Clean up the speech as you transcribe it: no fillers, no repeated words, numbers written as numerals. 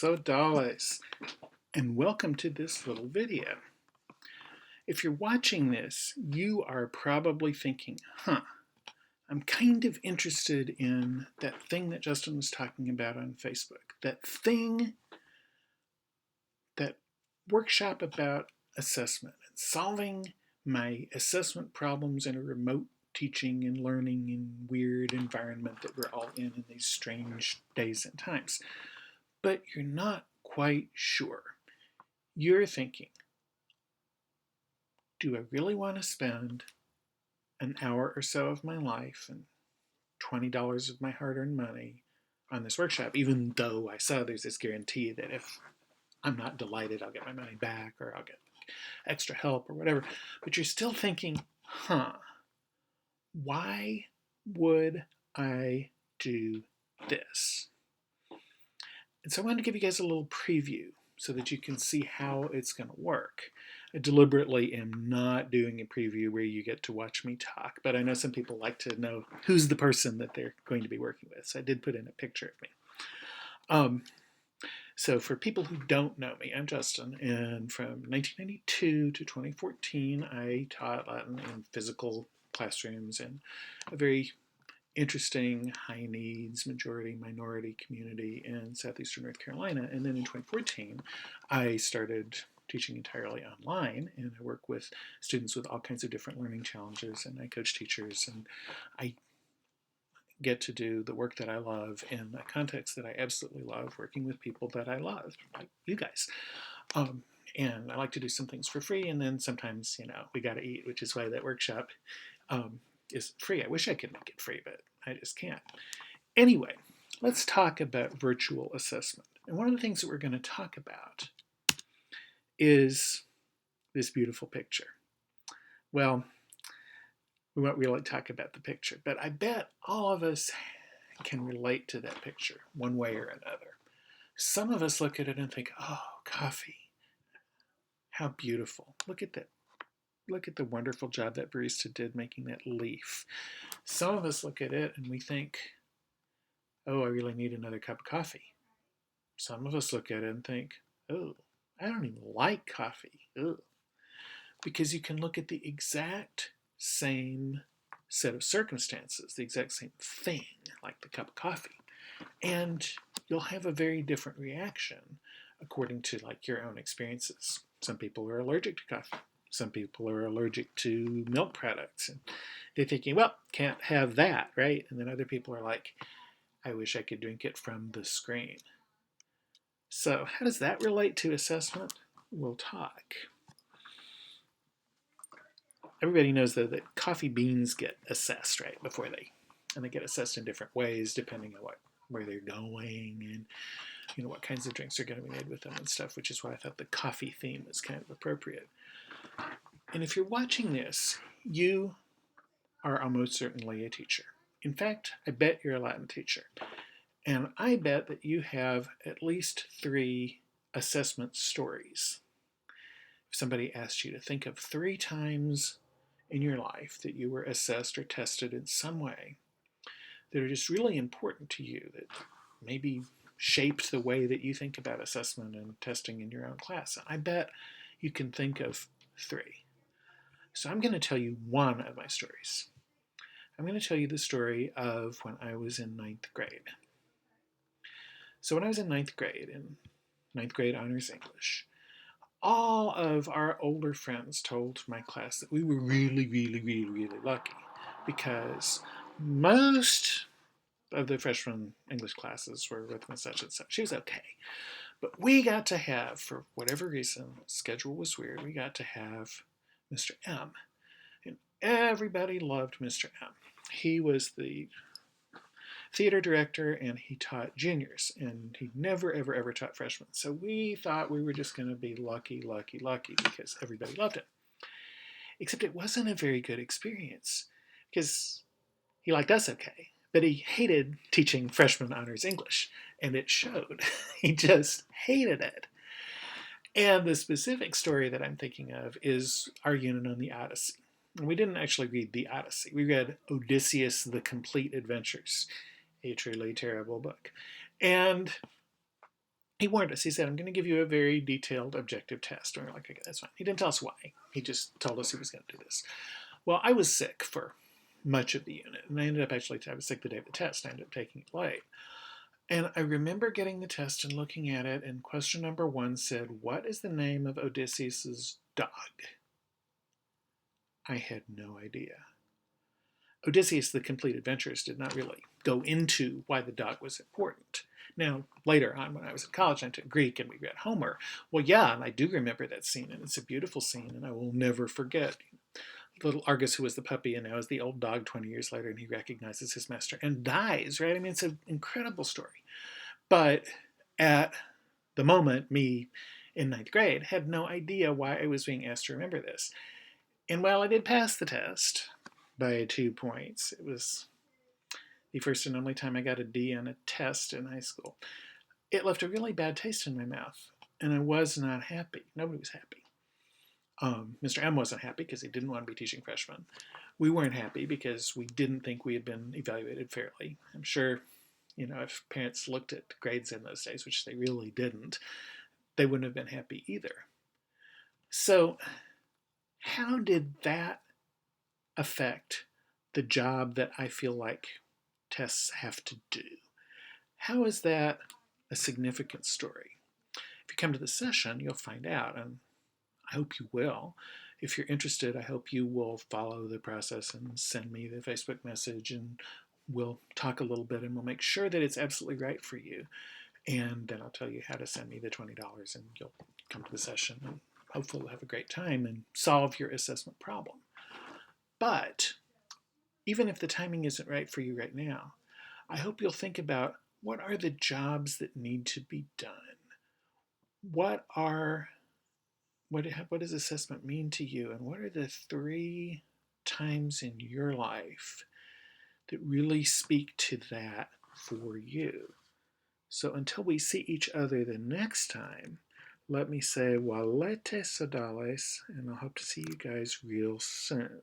So dollars, and welcome to this little video. If you're watching this, you are probably thinking, I'm kind of interested in that thing that Justin was talking about on Facebook. That workshop about assessment and solving my assessment problems in a remote teaching and learning and weird environment that we're all in these strange days and times. But you're not quite sure. You're thinking, do I really want to spend an hour or so of my life and $20 of my hard-earned money on this workshop, even though I saw there's this guarantee that if I'm not delighted, I'll get my money back or I'll get extra help or whatever. But you're still thinking, why would I do this? And so I wanted to give you guys a little preview so that you can see how it's going to work. I deliberately am not doing a preview where you get to watch me talk, but I know some people like to know who's the person that they're going to be working with. So I did put in a picture of me. So for people who don't know me, I'm Justin, and from 1992 to 2014, I taught Latin in physical classrooms in a very interesting high needs majority minority community in southeastern North Carolina. And then in 2014, I started teaching entirely online, and I work with students with all kinds of different learning challenges, and I coach teachers, and I get to do the work that I love in a context that I absolutely love, working with people that I love, like you guys. And I like to do some things for free, and then sometimes, we got to eat, which is why that workshop is free. I wish I could make it free, but I just can't. Anyway, let's talk about virtual assessment. And one of the things that we're going to talk about is this beautiful picture. Well, we won't really talk about the picture, but I bet all of us can relate to that picture one way or another. Some of us look at it and think, oh, coffee, how beautiful. Look at that. Look at the wonderful job that barista did making that leaf. Some of us look at it and we think, oh, I really need another cup of coffee. Some of us look at it and think, oh, I don't even like coffee. Ugh. Because you can look at the exact same set of circumstances, the exact same thing, like the cup of coffee, and you'll have a very different reaction according to like your own experiences. Some people are allergic to coffee. Some people are allergic to milk products, and they're thinking, well, can't have that, right? And then other people are like, I wish I could drink it from the screen. So how does that relate to assessment? We'll talk. Everybody knows, though, that coffee beans get assessed, right, and they get assessed in different ways depending on where they're going and what kinds of drinks are going to be made with them and stuff, which is why I thought the coffee theme was kind of appropriate. And if you're watching this, you are almost certainly a teacher. In fact, I bet you're a Latin teacher. And I bet that you have at least 3 assessment stories. If somebody asked you to think of 3 times in your life that you were assessed or tested in some way that are just really important to you, that maybe shaped the way that you think about assessment and testing in your own class, I bet you can think of 3. So I'm going to tell you one of my stories. I'm going to tell you the story of when I was in 9th grade. So when I was in 9th grade honors English, all of our older friends told my class that we were really, really, really, really lucky because most of the freshman English classes were with Miss such and such. She was okay. But we got to have, for whatever reason, schedule was weird, we got to have Mr. M. And everybody loved Mr. M. He was the theater director and he taught juniors, and he never ever ever taught freshmen. So we thought we were just going to be lucky, lucky, lucky because everybody loved him. Except it wasn't a very good experience because he liked us okay, but he hated teaching freshman honors English, and it showed. He just hated it. And the specific story that I'm thinking of is our unit on the Odyssey. And we didn't actually read the Odyssey. We read Odysseus: The Complete Adventures, a truly terrible book. And he warned us. He said, I'm going to give you a very detailed, objective test. And we were like, okay, that's fine. He didn't tell us why. He just told us he was going to do this. Well, I was sick for much of the unit. And I was sick the day of the test. I ended up taking it late. And I remember getting the test and looking at it, and question number 1 said, what is the name of Odysseus's dog? I had no idea. Odysseus, the complete adventurist, did not really go into why the dog was important. Now, later on, when I was in college, I took Greek and we read Homer. Well, yeah, and I do remember that scene, and it's a beautiful scene, and I will never forget little Argus, who was the puppy and now is the old dog 20 years later, and he recognizes his master and dies, right? I mean, it's an incredible story. But at the moment, me in ninth grade had no idea why I was being asked to remember this. And while I did pass the test by 2 points, it was the first and only time I got a D on a test in high school. It left a really bad taste in my mouth, and I was not happy. Nobody was happy. Mr. M wasn't happy because he didn't want to be teaching freshmen. We weren't happy because we didn't think we had been evaluated fairly. I'm sure, if parents looked at grades in those days, which they really didn't, they wouldn't have been happy either. So how did that affect the job that I feel like tests have to do? How is that a significant story? If you come to the session, you'll find out, and I hope you will. If you're interested, I hope you will follow the process and send me the Facebook message, and we'll talk a little bit, and we'll make sure that it's absolutely right for you. And then I'll tell you how to send me the $20, and you'll come to the session, and hopefully we'll have a great time and solve your assessment problem. But even if the timing isn't right for you right now, I hope you'll think about, what are the jobs that need to be done? What does assessment mean to you? And what are the 3 times in your life that really speak to that for you? So until we see each other the next time, let me say, Walete Sodales, and I'll hope to see you guys real soon.